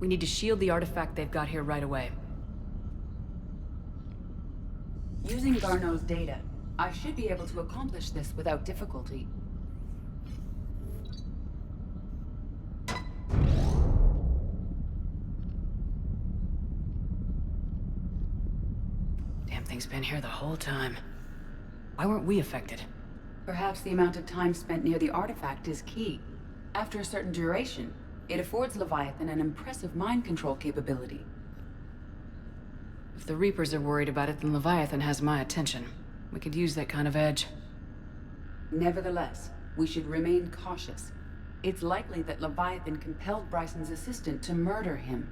We need to shield the artifact they've got here right away. Using Garneau's data, I should be able to accomplish this without difficulty. Damn thing's been here the whole time. Why weren't we affected? Perhaps the amount of time spent near the artifact is key. After a certain duration, it affords Leviathan an impressive mind control capability. If the Reapers are worried about it, then Leviathan has my attention. We could use that kind of edge. Nevertheless, we should remain cautious. It's likely that Leviathan compelled Bryson's assistant to murder him.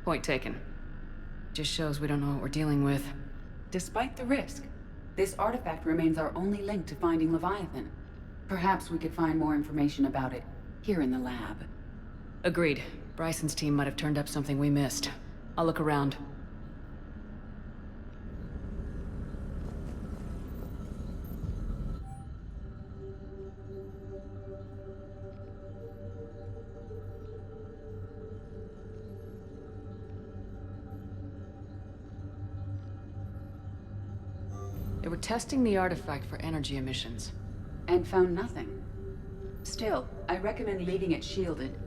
Point taken. Just shows we don't know what we're dealing with. Despite the risk, this artifact remains our only link to finding Leviathan. Perhaps we could find more information about it here in the lab. Agreed. Bryson's team might have turned up something we missed. I'll look around. They were testing the artifact for energy emissions. And found nothing. Still, I recommend leaving it shielded.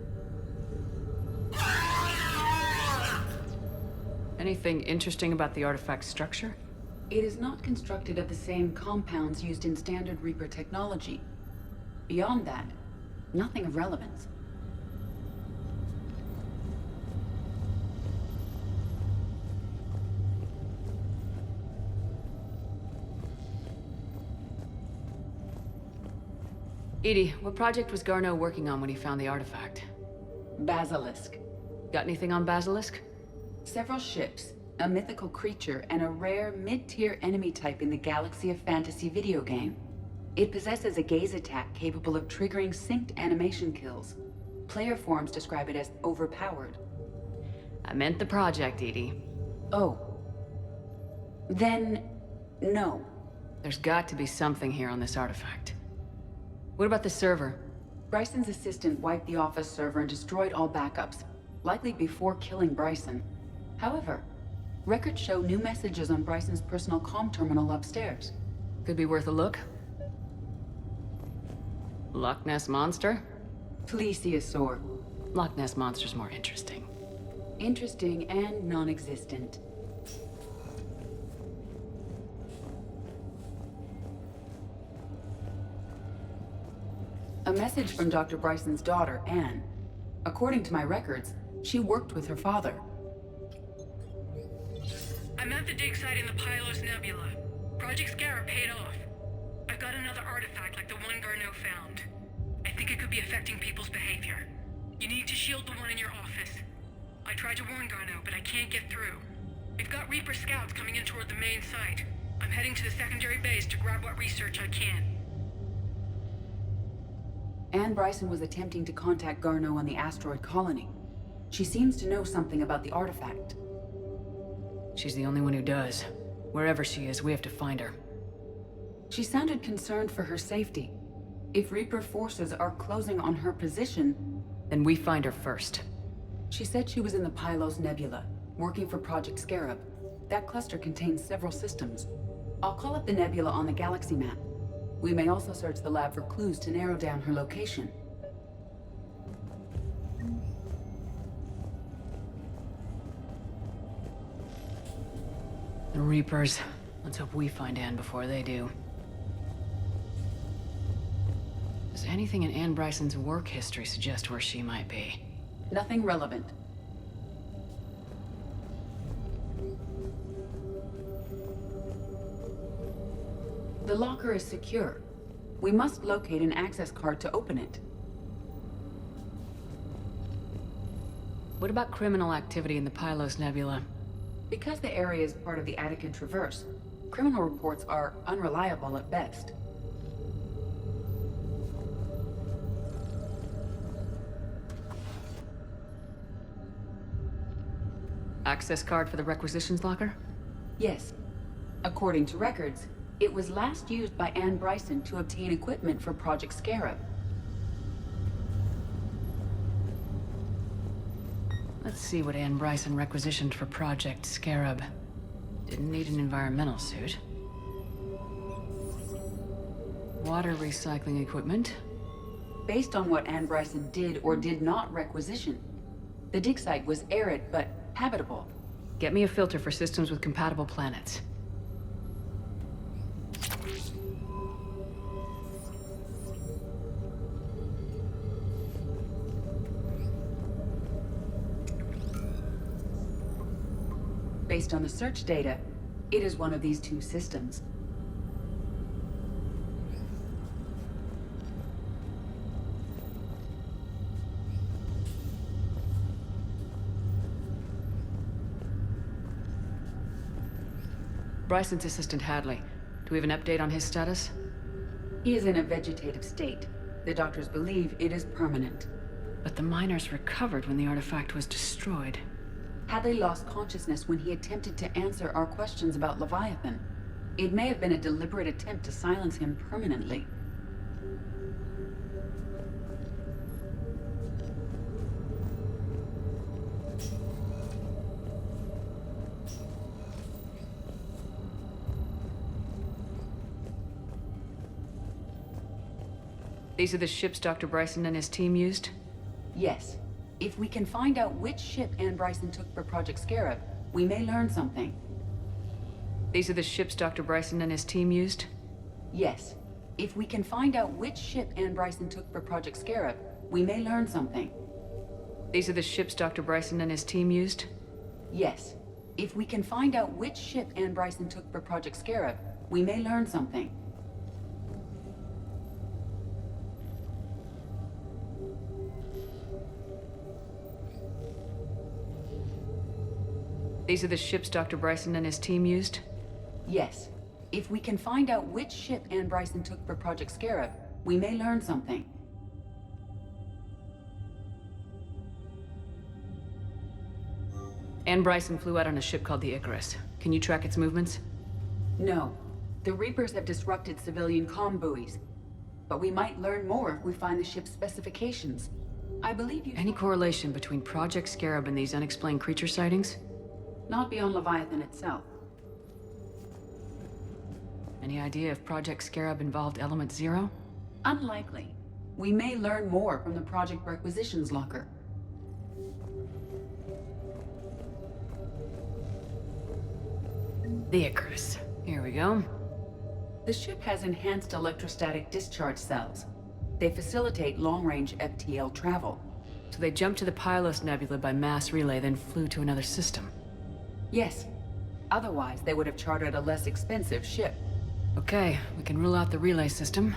Anything interesting about the artifact's structure? It is not constructed of the same compounds used in standard Reaper technology. Beyond that, nothing of relevance. Edie, what project was Garneau working on when he found the artifact? Basilisk. Got anything on Basilisk? Several ships, a mythical creature, and a rare mid-tier enemy type in the Galaxy of Fantasy video game. It possesses a gaze attack capable of triggering synced animation kills. Player forums describe it as overpowered. I meant the project, Edie. Oh. Then, no. There's got to be something here on this artifact. What about the server? Bryson's assistant wiped the office server and destroyed all backups, likely before killing Bryson. However, records show new messages on Bryson's personal comm terminal upstairs. Could be worth a look. Loch Ness Monster? Plesiosaur. Loch Ness Monster's more interesting. Interesting and non-existent. A message from Dr. Bryson's daughter, Anne. According to my records, she worked with her father. I'm at the dig site in the Pylos Nebula. Project Scarab paid off. I've got another artifact like the one Garneau found. I think it could be affecting people's behavior. You need to shield the one in your office. I tried to warn Garneau, but I can't get through. We've got Reaper scouts coming in toward the main site. I'm heading to the secondary base to grab what research I can. Anne Bryson was attempting to contact Garneau on the asteroid colony. She seems to know something about the artifact. She's the only one who does. Wherever she is, we have to find her. She sounded concerned for her safety. If Reaper forces are closing on her position... Then we find her first. She said she was in the Pylos Nebula, working for Project Scarab. That cluster contains several systems. I'll call up the nebula on the galaxy map. We may also search the lab for clues to narrow down her location. The Reapers. Let's hope we find Anne before they do. Does anything in Anne Bryson's work history suggest where she might be? Nothing relevant. The locker is secure. We must locate an access card to open it. What about criminal activity in the Pylos Nebula? Because the area is part of the Attican Traverse, criminal reports are unreliable at best. Access card for the requisitions locker? Yes. According to records, it was last used by Anne Bryson to obtain equipment for Project Scarab. Let's see what Anne Bryson requisitioned for Project Scarab. Didn't need an environmental suit. Water recycling equipment. Based on what Anne Bryson did or did not requisition, the dig site was arid but habitable. Get me a filter for systems with compatible planets. Based on the search data, it is one of these two systems. Bryson's assistant Hadley. Do we have an update on his status? He is in a vegetative state. The doctors believe it is permanent. But the miners recovered when the artifact was destroyed. Hadley lost consciousness when he attempted to answer our questions about Leviathan. It may have been a deliberate attempt to silence him permanently. These are the ships Dr. Bryson and his team used? Yes. If we can find out which ship Anne Bryson took for Project Scarab, we may learn something. These are the ships Dr. Bryson and his team used? Yes. If we can find out which ship Anne Bryson took for Project Scarab, we may learn something. These are the ships Dr. Bryson and his team used? Yes. If we can find out which ship Anne Bryson took for Project Scarab, we may learn something. These are the ships Dr. Bryson and his team used? Yes. If we can find out which ship Anne Bryson took for Project Scarab, we may learn something. Anne Bryson flew out on a ship called the Icarus. Can you track its movements? No. The Reapers have disrupted civilian comm buoys. But we might learn more if we find the ship's specifications. I believe you... Any correlation between Project Scarab and these unexplained creature sightings? Not beyond Leviathan itself. Any idea if Project Scarab involved Element Zero? Unlikely. We may learn more from the Project Requisitions Locker. The Icarus. Here we go. The ship has enhanced electrostatic discharge cells. They facilitate long-range FTL travel. So they jumped to the Pylos Nebula by mass relay, then flew to another system. Yes. Otherwise, they would have chartered a less expensive ship. Okay, we can rule out the relay system.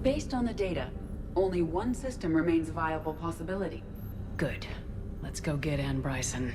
Based on the data, only one system remains a viable possibility. Good. Let's go get Anne Bryson.